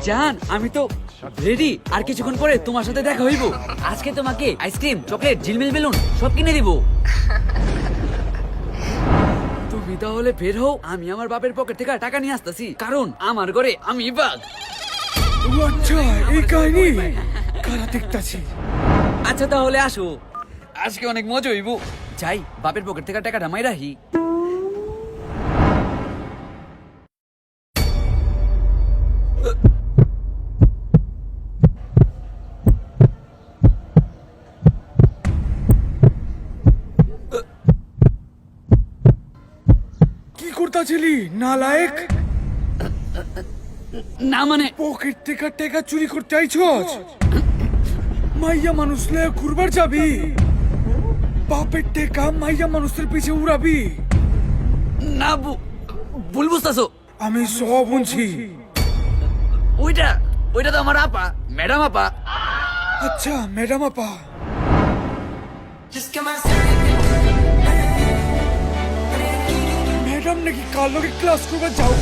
জান আমি তো রেডি, আর কিছুক্ষণ পরে তোমার সাথে দেখা হইব। আজকে তোমাকে আইসক্রিম, চকলেট, ঝিলমিল বেলুন সব কিনে দিব। তুমি তাহলে বের হও, আমি আমার বাপের পকেট থেকে টাকা নিয়ে আসতেছি, কারণ আমার ঘরে আমি বাঘ। ও আচ্ছা, এই কাহিনী কারা দেখতাছি। আচ্ছা তাহলে আসো, আজকে অনেক মজা হইব। যাই বাপের পকেট থেকে টাকাটা মাই রাখি। কি করতাছিলি নালায়েক? না মানে পকেট থেকে টাকা চুরি করতে আইছস? মাইয়া মানুষ লয়ে ঘুরবার যাবি? বাপের টাকা মাইয়া মানুষের পিছে উড়াবি? না ভুল বুঝতেছো। আমি সব শুনছি। ওইটা ওইটা তো আমার আপা, ম্যাডাম আপা। আচ্ছা ম্যাডাম আপা, ম্যাডাম নাকি কাল লগে ক্লাস করবার যাও?